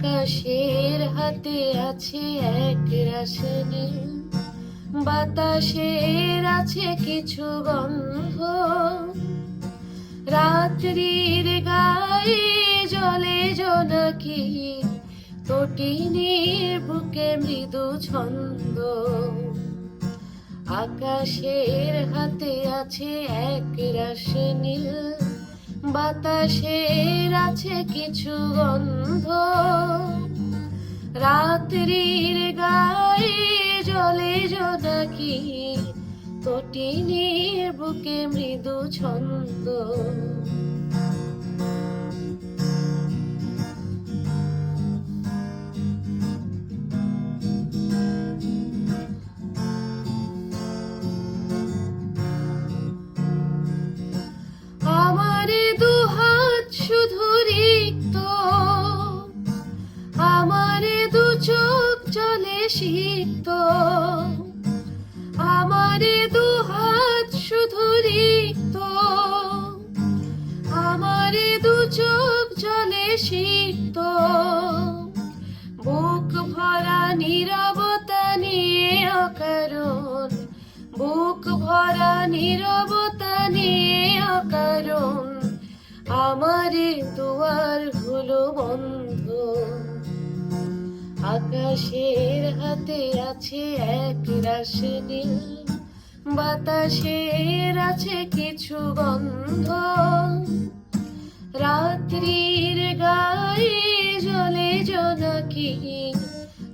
আকাশের হাতে আছে এক রাশনি, বাতাসের আছে কিছু গন্ধ, রাত্রির গায়ে জলে জোনাকি, তটিনীর বুকে মৃদু ছন্দ। আকাশের হাতে আছে এক রাশনি, বাতাসের আছে কিছু গন্ধ, রাত্রির গায়ে জলে জোনাকি, তটিনীর বুকে মৃদু ছন্দ। আমারে দুহাত শুধু রিক্ত, আমারে দু চোখ জলে সিক্ত, আমারে দুহাত শুধু রিক্ত, আমারে দু চোখ জলে সিক্ত, বুক ভরা নীরবতা নিয়ে অকারণ, বুক ভরা নীরবতা নিয়ে অকারণ, আমারে দুয়ার হলো বন্ধ। আকাশের হাতে আছে এক রাশনি, বাতাসের আছে কিছু গন্ধ, রাত্রির গায়ে জলে জোনাকি,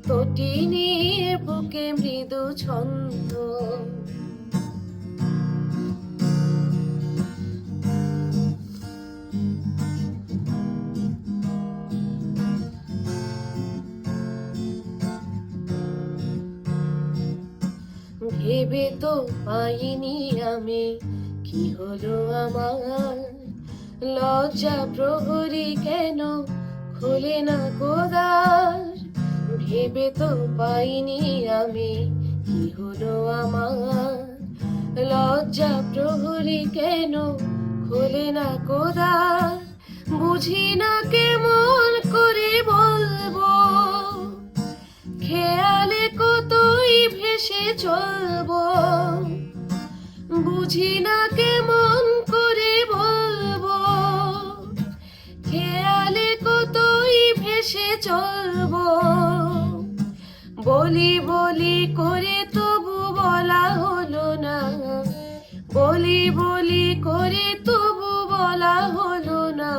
তটিনীর বুকে মৃদু ছন্দ। ভেবে তো পাইনি আমি কি হলো আমার, লজ্জা প্রহরী কেন খোলে না গোদার। ভেবে তো পাইনি আমি কি হলো আমার, লজ্জা প্রহরী কেন খোলে না গোদার। বুঝি না কেমন করে বলবো, খেয়ালে কতই ভেসে চলবো। বুঝি না কেমন করে বলবো, খেয়ালে কতই ভেসে চলবো। বলি বলি করে তবু বলা হলো না, বলি বলি করে তবু বলা হলো না।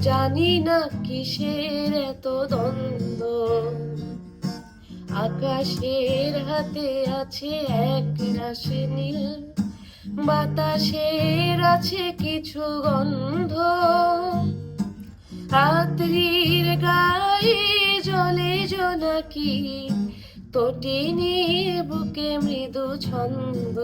জানি না কিসের এত দ্বন্দ্ব, আকাশের হাতে আছে এক রাশনি, বাতাসের আছে কিছু গন্ধ, রাত্রির গায়ে জলে জোনাকি, তটিনীর বুকে মৃদু ছন্দ।